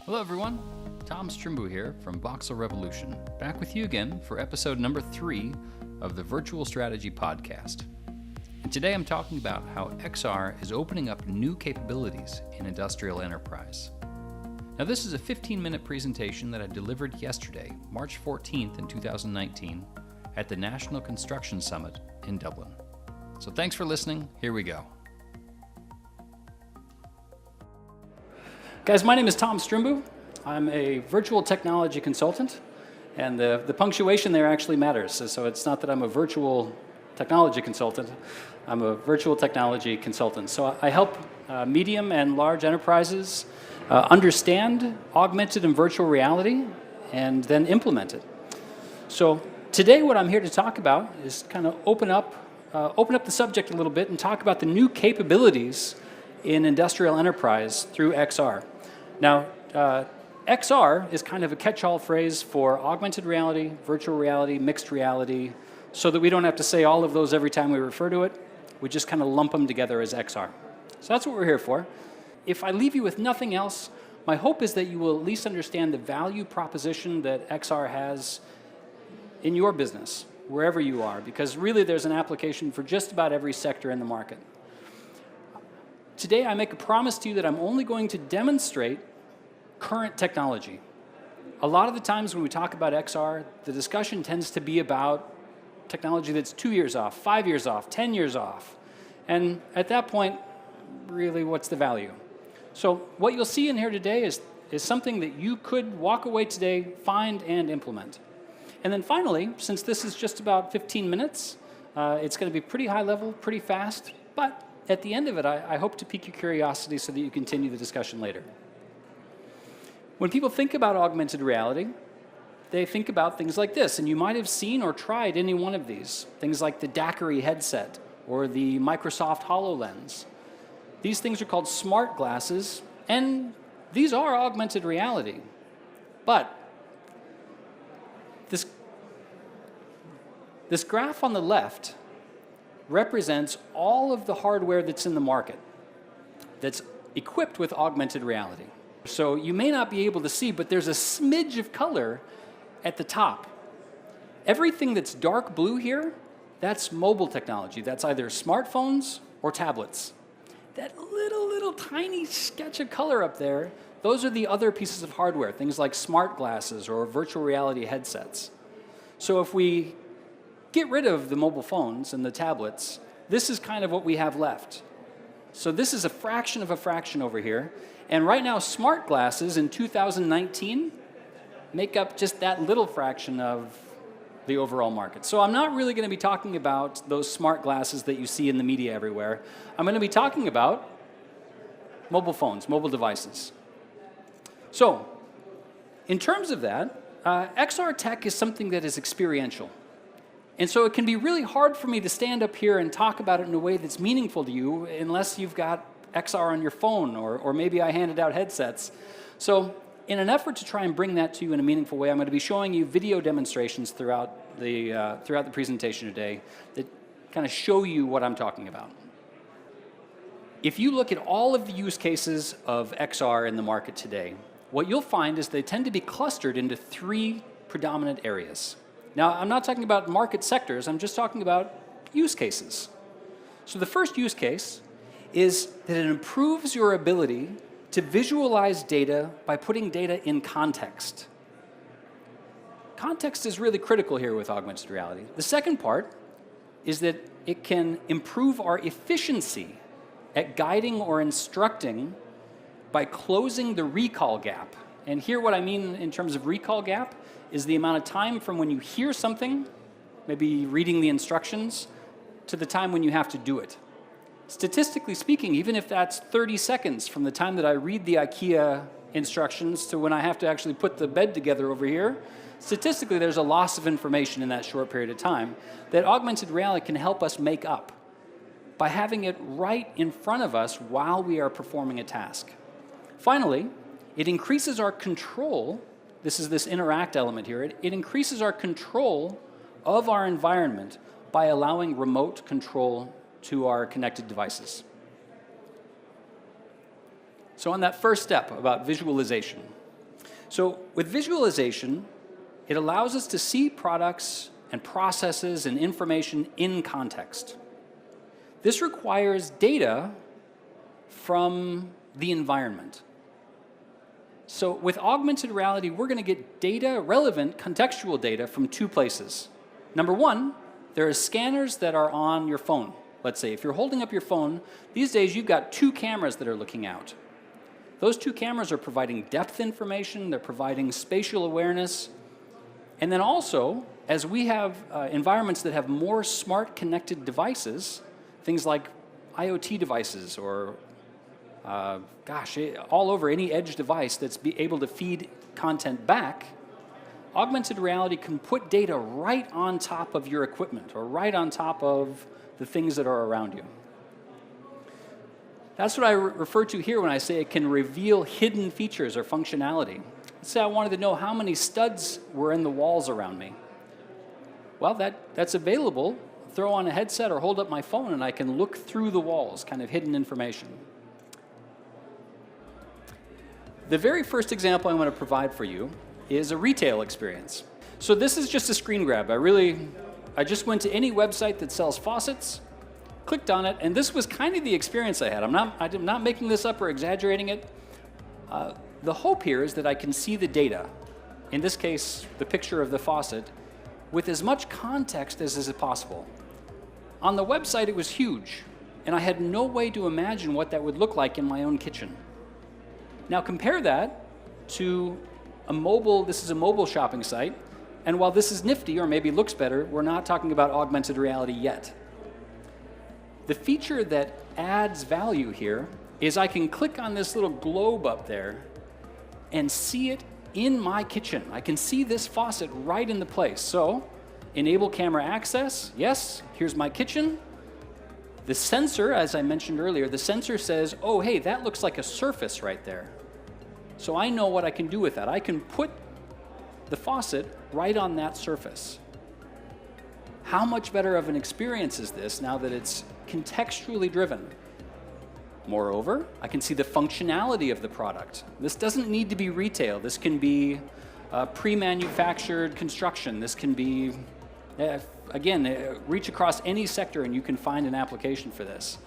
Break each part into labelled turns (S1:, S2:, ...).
S1: Hello everyone, Thom Strimbu here from Voxel Revolution, back with you again for episode number 3 of the Virtual Strategy Podcast. And today I'm talking about how XR is opening up new capabilities in industrial enterprise. Now this is a 15-minute presentation that I delivered yesterday, March 14th in 2019, at the National Construction Summit in Dublin. So thanks for listening, here we go. Guys, my name is Thom Strimbu. I'm a virtual technology consultant, and the punctuation there actually matters. So it's not that I'm a virtual technology consultant, I'm a virtual technology consultant. So I help medium and large enterprises understand augmented and virtual reality and then implement it. So today what I'm here to talk about is kind of open up the subject a little bit and talk about the new capabilities in industrial enterprise through XR. Now, XR is kind of a catch-all phrase for augmented reality, virtual reality, mixed reality, so that we don't have to say all of those every time we refer to it. We just kind of lump them together as XR. So that's what we're here for. If I leave you with nothing else, my hope is that you will at least understand the value proposition that XR has in your business, wherever you are, because really there's an application for just about every sector in the market. Today I make a promise to you that I'm only going to demonstrate current technology. A lot of the times when we talk about XR, the discussion tends to be about technology that's 2 years off, 5 years off, 10 years off. And at that point, really, what's the value? So what you'll see in here today is something that you could walk away today, find, and implement. And then finally, since this is just about 15 minutes, it's going to be pretty high level, pretty fast, but at the end of it, I hope to pique your curiosity so that you continue the discussion later. When people think about augmented reality, they think about things like this, and you might have seen or tried any one of these. Things like the Daiquiri headset or the Microsoft HoloLens. These things are called smart glasses, and these are augmented reality. But this graph on the left represents all of the hardware that's in the market that's equipped with augmented reality. So you may not be able to see, but there's a smidge of color at the top. Everything that's dark blue here, that's mobile technology. That's either smartphones or tablets. That little tiny sketch of color up there, those are the other pieces of hardware, things like smart glasses or virtual reality headsets. So if we get rid of the mobile phones and the tablets, this is kind of what we have left. So this is a fraction of a fraction over here. And right now, smart glasses in 2019 make up just that little fraction of the overall market. So I'm not really going to be talking about those smart glasses that you see in the media everywhere. I'm going to be talking about mobile phones, mobile devices. So in terms of that, XR tech is something that is experiential. And so it can be really hard for me to stand up here and talk about it in a way that's meaningful to you unless you've got XR on your phone or maybe I handed out headsets. So in an effort to try and bring that to you in a meaningful way, I'm going to be showing you video demonstrations throughout the presentation today that kind of show you what I'm talking about. If you look at all of the use cases of XR in the market today, what you'll find is they tend to be clustered into 3 predominant areas. Now, I'm not talking about market sectors, I'm just talking about use cases. So the first use case is that it improves your ability to visualize data by putting data in context. Context is really critical here with augmented reality. The second part is that it can improve our efficiency at guiding or instructing by closing the recall gap. And here what I mean in terms of recall gap is the amount of time from when you hear something, maybe reading the instructions, to the time when you have to do it. Statistically speaking, even if that's 30 seconds from the time that I read the IKEA instructions to when I have to actually put the bed together over here, statistically there's a loss of information in that short period of time that augmented reality can help us make up by having it right in front of us while we are performing a task. Finally, it increases our control. This is this interact element here. It increases our control of our environment by allowing remote control to our connected devices. So on that first step about visualization, So with visualization, it allows us to see products and processes and information in context. This requires data from the environment. So with augmented reality, we're going to get data, relevant contextual data from two places. Number one, there are scanners that are on your phone. Let's say if you're holding up your phone, these days you've got two cameras that are looking out. Those two cameras are providing depth information, they're providing spatial awareness, and then also, as we have environments that have more smart connected devices, things like IoT devices or, all over any edge device that's able to feed content back, augmented reality can put data right on top of your equipment or right on top of the things that are around you. That's what I refer to here when I say it can reveal hidden features or functionality. Let's say I wanted to know how many studs were in the walls around me. Well, that's available. Throw on a headset or hold up my phone and I can look through the walls, kind of hidden information. The very first example I want to provide for you is a retail experience. So this is just a screen grab. I just went to any website that sells faucets, clicked on it, and this was kind of the experience I had. I'm not making this up or exaggerating it. The hope here is that I can see the data, in this case, the picture of the faucet, with as much context as is possible. On the website, it was huge, and I had no way to imagine what that would look like in my own kitchen. Now compare that to this is a mobile shopping site, and while this is nifty or maybe looks better, we're not talking about augmented reality yet. The feature that adds value here is I can click on this little globe up there and see it in my kitchen. I can see this faucet right in the place. So, enable camera access. Yes, here's my kitchen. The sensor, as I mentioned earlier, the sensor says, oh, hey, that looks like a surface right there. So I know what I can do with that. I can put the faucet right on that surface. How much better of an experience is this now that it's contextually driven? Moreover, I can see the functionality of the product. This doesn't need to be retail. This can be pre-manufactured construction. This can be, again, reach across any sector and you can find an application for this.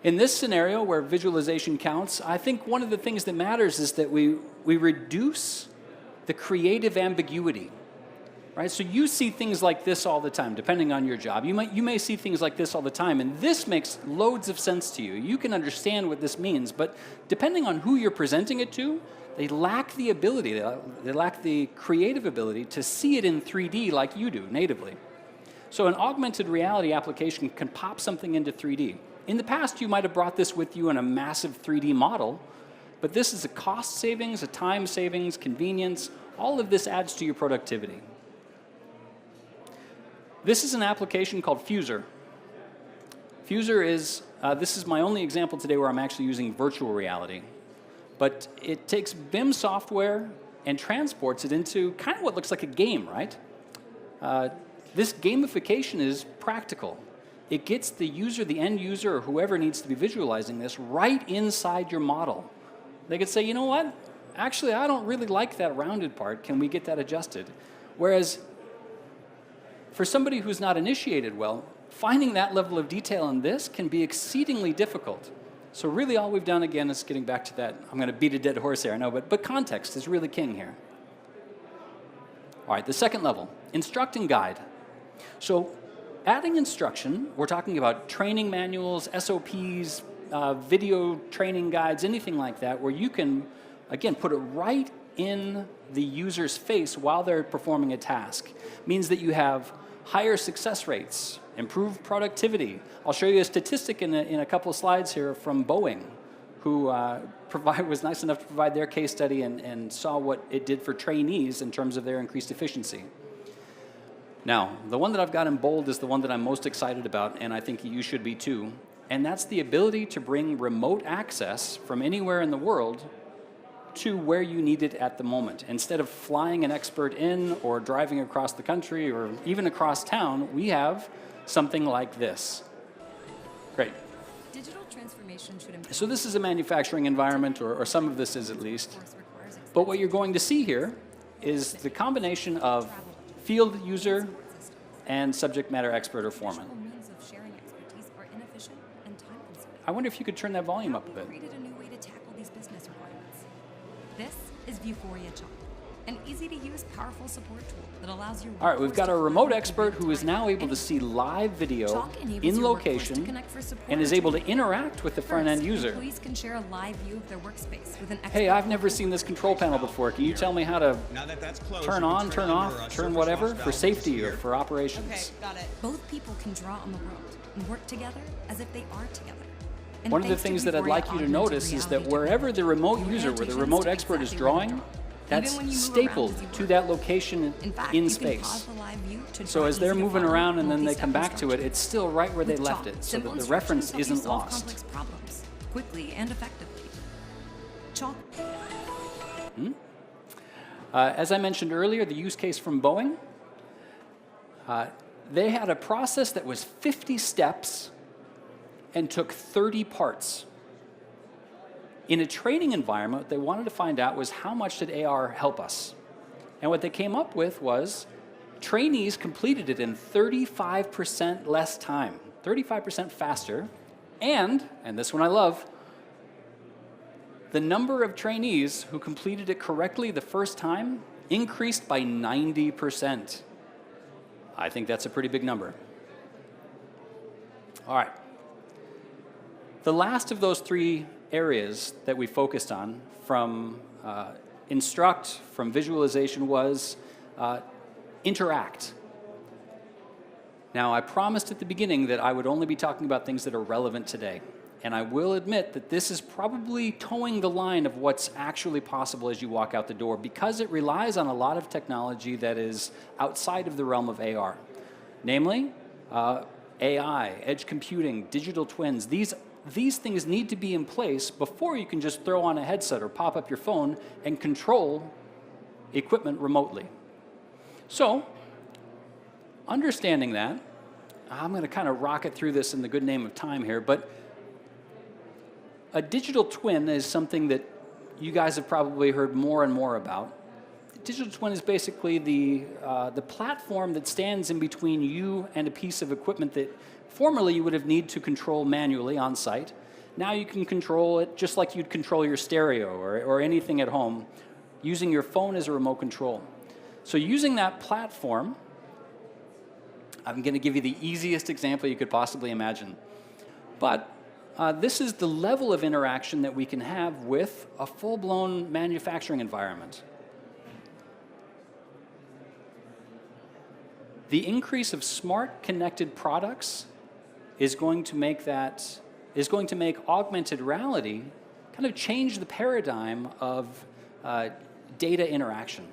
S1: In this scenario where visualization counts, I think one of the things that matters is that we reduce the creative ambiguity. Right? So you see things like this all the time, depending on your job. You may see things like this all the time, and this makes loads of sense to you. You can understand what this means, but depending on who you're presenting it to, they lack the ability, they lack the creative ability to see it in 3D like you do natively. So an augmented reality application can pop something into 3D. In the past, you might have brought this with you in a massive 3D model, but this is a cost savings, a time savings, convenience. All of this adds to your productivity. This is an application called Fuser. Fuser is, this is my only example today where I'm actually using virtual reality. But it takes BIM software and transports it into kind of what looks like a game, right? This gamification is practical. It gets the user, the end user, or whoever needs to be visualizing this right inside your model. They could say, you know what? Actually, I don't really like that rounded part. Can we get that adjusted? Whereas for somebody who's not initiated well, finding that level of detail in this can be exceedingly difficult. So really all we've done, again, is getting back to that. I'm going to beat a dead horse here, I know, but context is really king here. All right, the second level, instruct and guide. So adding instruction, we're talking about training manuals, SOPs, video training guides, anything like that, where you can, again, put it right in the user's face while they're performing a task. Means that you have higher success rates, improved productivity. I'll show you a statistic in a couple of slides here from Boeing, who was nice enough to provide their case study and saw what it did for trainees in terms of their increased efficiency. Now, the one that I've got in bold is the one that I'm most excited about, and I think you should be too, and that's the ability to bring remote access from anywhere in the world to where you need it at the moment. Instead of flying an expert in or driving across the country or even across town, we have something like this. Great.
S2: Digital transformation should improve.
S1: So this is a manufacturing environment, or some of this is at least. But what you're going to see here is the combination of field user and subject matter expert or foreman.
S2: Means of sharing expertise are inefficient and time-consuming.
S1: I wonder if you could turn that volume up a bit.
S2: We created a new way to tackle these business requirements. This is Vuforia Chalk, an easy-to-use, powerful support tool that allows your.
S1: All right, we've got a remote expert who is now able to see live video in location and is able to interact with the front-end user.
S2: Employees can share a live view of their workspace with an expert.
S1: Hey, I've never seen this control panel before. Can you tell me how to turn on, turn off, turn whatever for safety or for operations?
S3: Okay, got it.
S2: Both people can draw on the world and work together as if they are together. And
S1: One of the
S2: thanks to
S1: things that I'd
S2: Vuforia
S1: like you to
S2: augmented
S1: notice is that
S2: reality
S1: wherever the remote user, where the remote
S2: orientations
S1: expert is
S2: exactly where
S1: drawing,
S2: they're
S1: that's
S2: Even when you move
S1: stapled
S2: around as you
S1: to
S2: work.
S1: that location
S2: In fact,
S1: in
S2: you can pause
S1: space.
S2: the live view to
S1: So
S2: draw
S1: as they're
S2: easy to
S1: moving
S2: follow
S1: around and then they
S2: multi-step
S1: come back to it,
S2: instructions.
S1: it's still right where they
S2: With
S1: left
S2: Chalk,
S1: it, so
S2: simple
S1: that the
S2: instructions
S1: reference
S2: help you
S1: isn't
S2: solve
S1: lost.
S2: complex problems quickly and effectively. Chalk.
S1: As I mentioned earlier, the use case from Boeing, they had a process that was 50 steps and took 30 parts. In a training environment, what they wanted to find out was how much did AR help us? And what they came up with was trainees completed it in 35% less time, 35% faster, and this one I love, the number of trainees who completed it correctly the first time increased by 90%. I think that's a pretty big number. All right. The last of those three areas that we focused on from Instruct, from visualization was Interact. Now, I promised at the beginning that I would only be talking about things that are relevant today. And I will admit that this is probably towing the line of what's actually possible as you walk out the door, because it relies on a lot of technology that is outside of the realm of AR. Namely, AI, edge computing, digital twins. These things need to be in place before you can just throw on a headset or pop up your phone and control equipment remotely. So, understanding that, I'm going to kind of rocket through this in the good name of time here, but a digital twin is something that you guys have probably heard more and more about. The digital twin is basically the platform that stands in between you and a piece of equipment that formerly you would have need to control manually on site. Now you can control it just like you'd control your stereo or anything at home using your phone as a remote control. So using that platform, I'm going to give you the easiest example you could possibly imagine. But this is the level of interaction that we can have with a full-blown manufacturing environment. The increase of smart connected products is going to make augmented reality kind of change the paradigm of data interaction.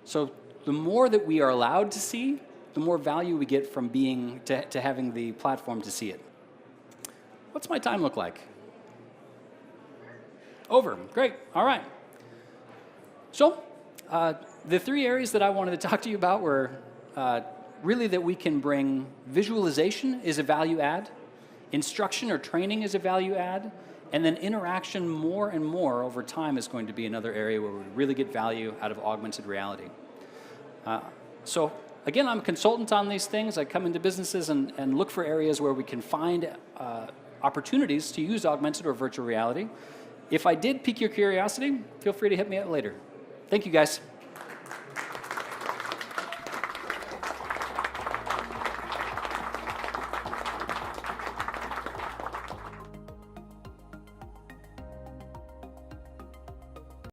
S1: So the more that we are allowed to see, the more value we get from to having the platform to see it. What's my time look like? Over. Great. All right. So the three areas that I wanted to talk to you about were really that we can bring visualization is a value add, instruction or training is a value add, and then interaction more and more over time is going to be another area where we really get value out of augmented reality. So again, I'm a consultant on these things. I come into businesses and look for areas where we can find opportunities to use augmented or virtual reality. If I did pique your curiosity, feel free to hit me up later. Thank you, guys.